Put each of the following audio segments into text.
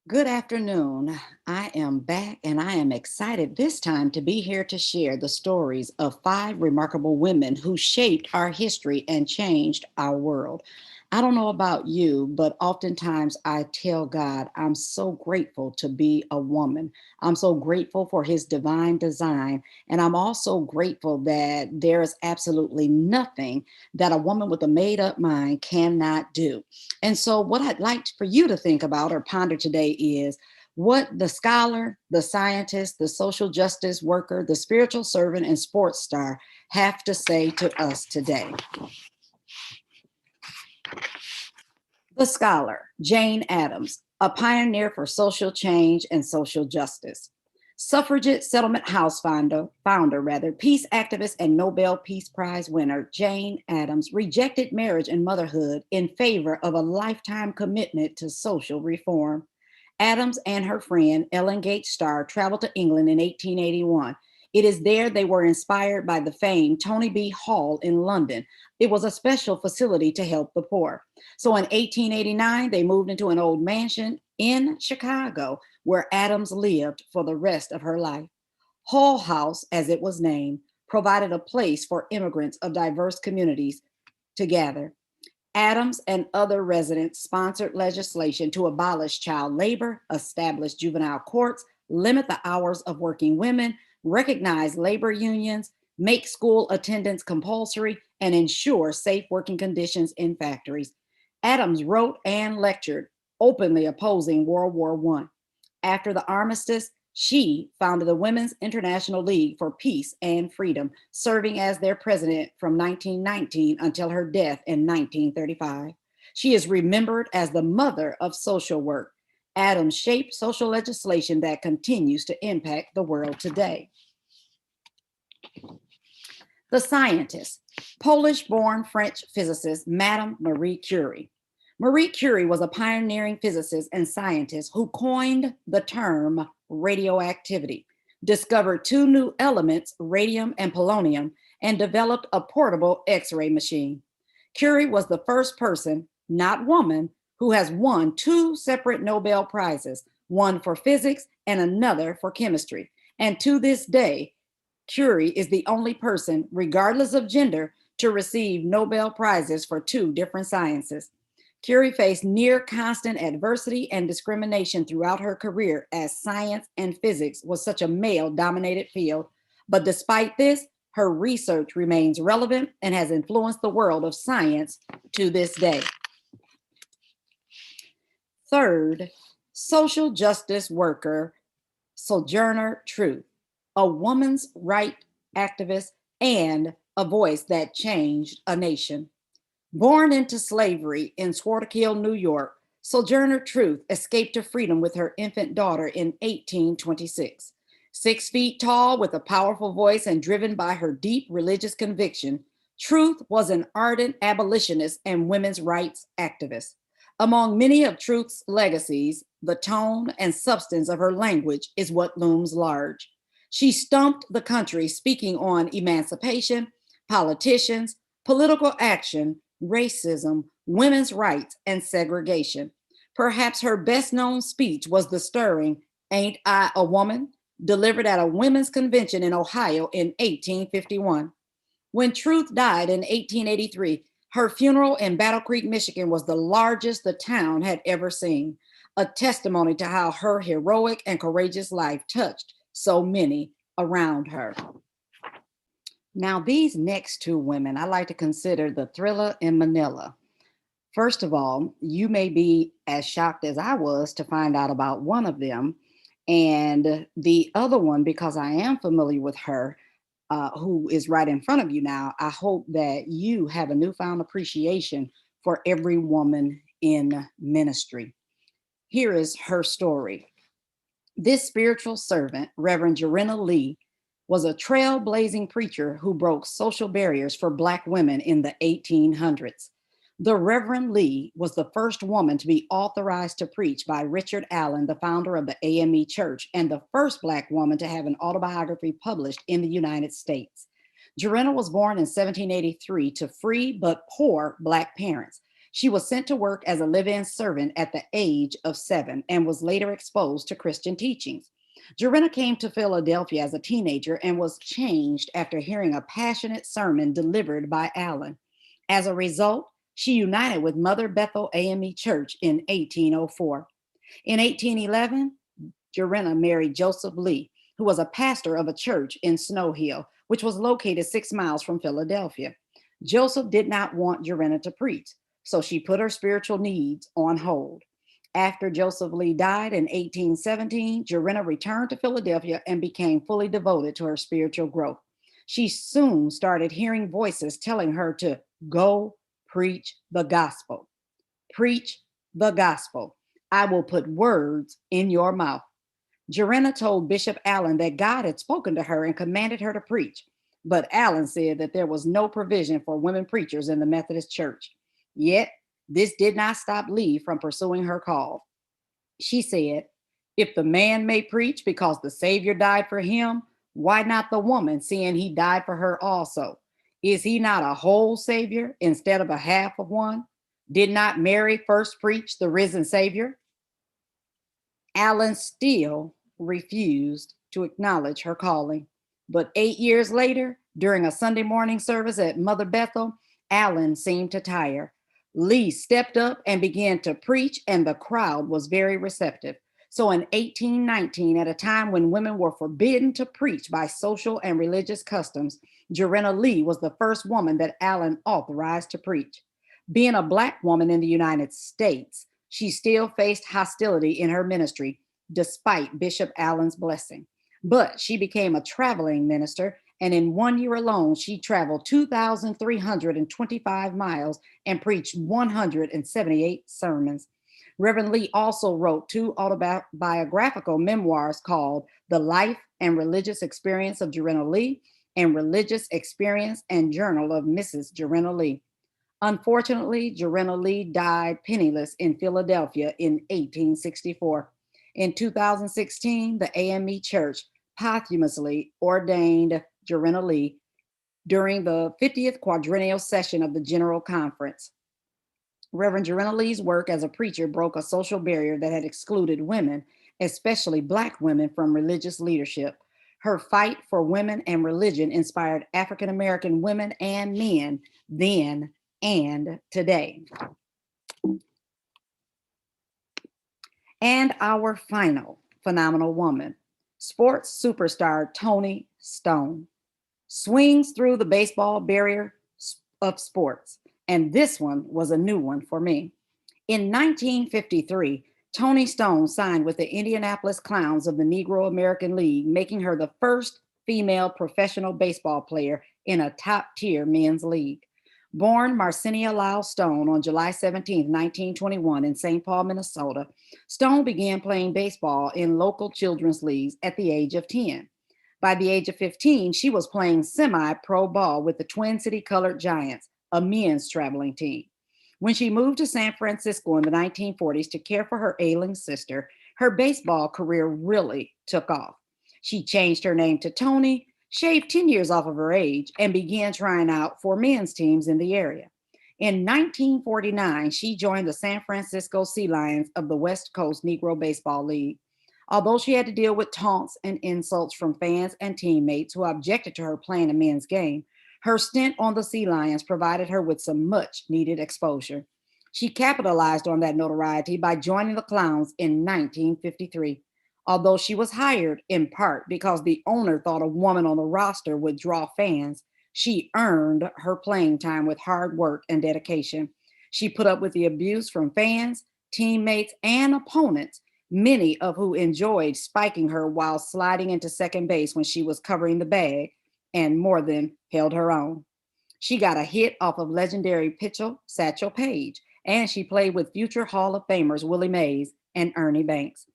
Good afternoon. I am back and I am excited this time to be here to share the stories of five remarkable women who shaped our history and changed our world. I don't know about you, but oftentimes I tell God, I'm so grateful to be a woman. I'm so grateful for his divine design. And I'm also grateful that there is absolutely nothing that a woman with a made up mind cannot do. And so, what I'd like for you to think about or ponder today is what the scholar, the scientist, the social justice worker, the spiritual servant, and sports star have to say to us today. The scholar, Jane Addams, a pioneer for social change and social justice. Suffragette settlement house founder, peace activist and Nobel Peace Prize winner Jane Addams rejected marriage and motherhood in favor of a lifetime commitment to social reform. Addams and her friend Ellen Gates Starr traveled to England in 1881. It is there they were inspired by the famed Tony B. Hall in London. It was a special facility to help the poor. So in 1889, they moved into an old mansion in Chicago where Addams lived for the rest of her life. Hull House, as it was named, provided a place for immigrants of diverse communities to gather. Adams and other residents sponsored legislation to abolish child labor, establish juvenile courts, limit the hours of working women, recognize labor unions, make school attendance compulsory, and ensure safe working conditions in factories. Adams wrote and lectured, openly opposing World War I. After the armistice, she founded the Women's International League for Peace and Freedom, serving as their president from 1919 until her death in 1935. She is remembered as the mother of social work. Adams shaped social legislation that continues to impact the world today. The scientist, Polish-born French physicist Madame Marie Curie. Marie Curie was a pioneering physicist and scientist who coined the term radioactivity, discovered two new elements, radium and polonium, and developed a portable X-ray machine. Curie was the first person, not woman, who has won two separate Nobel Prizes, one for physics and another for chemistry. And to this day, Curie is the only person, regardless of gender, to receive Nobel Prizes for two different sciences. Curie faced near constant adversity and discrimination throughout her career as science and physics was such a male-dominated field. But despite this, her research remains relevant and has influenced the world of science to this day. Third, social justice worker Sojourner Truth, a woman's right activist and a voice that changed a nation. Born into slavery in Swarthmore, New York, Sojourner Truth escaped to freedom with her infant daughter in 1826. 6 feet tall, with a powerful voice and driven by her deep religious conviction, Truth was an ardent abolitionist and women's rights activist. Among many of Truth's legacies, the tone and substance of her language is what looms large. She stumped the country speaking on emancipation, politicians, political action, racism, women's rights, and segregation. Perhaps her best known speech was the stirring "Ain't I a Woman?" delivered at a women's convention in Ohio in 1851. When Truth died in 1883, her funeral in Battle Creek, Michigan was the largest the town had ever seen, a testimony to how her heroic and courageous life touched so many around her. Now, these next two women I like to consider the thriller in Manila. First of all, you may be as shocked as I was to find out about one of them. And the other one, because I am familiar with her, who is right in front of you now, I hope that you have a newfound appreciation for every woman in ministry. Here is her story. This spiritual servant, Reverend Jorina Lee, was a trailblazing preacher who broke social barriers for Black women in the 1800s. The Reverend Lee was the first woman to be authorized to preach by Richard Allen, the founder of the AME Church, and the first Black woman to have an autobiography published in the United States. Jorina was born in 1783 to free but poor Black parents. She was sent to work as a live-in servant at the age of 7 and was later exposed to Christian teachings. Jorenna came to Philadelphia as a teenager and was changed after hearing a passionate sermon delivered by Allen. As a result, she united with Mother Bethel AME Church in 1804. In 1811, Jorenna married Joseph Lee, who was a pastor of a church in Snow Hill, which was located 6 miles from Philadelphia. Joseph did not want Jorenna to preach, so she put her spiritual needs on hold. After Joseph Lee died in 1817, Jorenna returned to Philadelphia and became fully devoted to her spiritual growth. She soon started hearing voices telling her to go preach the gospel. Preach the gospel. I will put words in your mouth. Jorenna told Bishop Allen that God had spoken to her and commanded her to preach, but Allen said that there was no provision for women preachers in the Methodist Church. Yet, this did not stop Lee from pursuing her call. She said, if the man may preach because the Savior died for him, why not the woman, seeing he died for her also? Is he not a whole Savior instead of a half of one? Did not Mary first preach the risen Savior? Allen still refused to acknowledge her calling. But 8 years later, during a Sunday morning service at Mother Bethel, Allen seemed to tire. Lee stepped up and began to preach, and the crowd was very receptive. So in 1819, at a time when women were forbidden to preach by social and religious customs, Jorenna Lee was the first woman that Allen authorized to preach. Being a Black woman in the United States, she still faced hostility in her ministry, despite Bishop Allen's blessing. But she became a traveling minister, and in 1 year alone, she traveled 2,325 miles and preached 178 sermons. Reverend Lee also wrote 2 autobiographical memoirs called The Life and Religious Experience of Jorenna Lee and Religious Experience and Journal of Mrs. Jorenna Lee. Unfortunately, Jorenna Lee died penniless in Philadelphia in 1864. In 2016, the AME Church posthumously ordained Jorenna Lee during the 50th quadrennial session of the General Conference. Reverend Jorenna Lee's work as a preacher broke a social barrier that had excluded women, especially Black women, from religious leadership. Her fight for women and religion inspired African American women and men then and today. And our final phenomenal woman, sports superstar Toni Stone, swings through the baseball barrier of sports. And this one was a new one for me. In 1953, Toni Stone signed with the Indianapolis Clowns of the Negro American League, making her the first female professional baseball player in a top-tier men's league. Born Marcinia Lyle Stone on July 17, 1921 in St. Paul, Minnesota, Stone began playing baseball in local children's leagues at the age of 10. By the age of 15, she was playing semi-pro ball with the Twin City Colored Giants, a men's traveling team. When she moved to San Francisco in the 1940s to care for her ailing sister, her baseball career really took off. She changed her name to Toni, shaved 10 years off of her age, and began trying out for men's teams in the area. In 1949, she joined the San Francisco Sea Lions of the West Coast Negro Baseball League. Although she had to deal with taunts and insults from fans and teammates who objected to her playing a men's game, her stint on the Sea Lions provided her with some much needed exposure. She capitalized on that notoriety by joining the Clowns in 1953. Although she was hired in part because the owner thought a woman on the roster would draw fans, she earned her playing time with hard work and dedication. She put up with the abuse from fans, teammates, and opponents, many of who enjoyed spiking her while sliding into second base when she was covering the bag, and more than held her own. She got a hit off of legendary pitcher Satchel Paige, and she played with future Hall of Famers Willie Mays and Ernie Banks.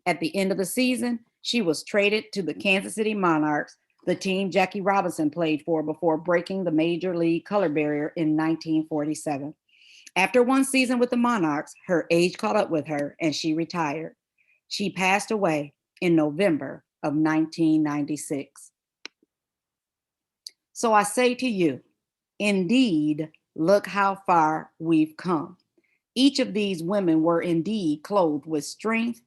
At the end of the season, she was traded to the Kansas City Monarchs, the team Jackie Robinson played for before breaking the major league color barrier in 1947. After one season with the Monarchs, her age caught up with her and she retired. She passed away in November of 1996. So I say to you, indeed, look how far we've come. Each of these women were indeed clothed with strength,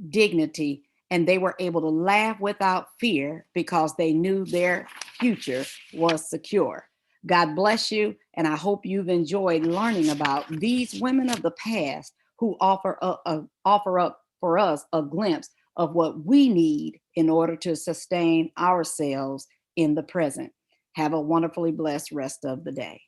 dignity, and they were able to laugh without fear because they knew their future was secure. God bless you, and I hope you've enjoyed learning about these women of the past who offer up for us a glimpse of what we need in order to sustain ourselves in the present. Have a wonderfully blessed rest of the day.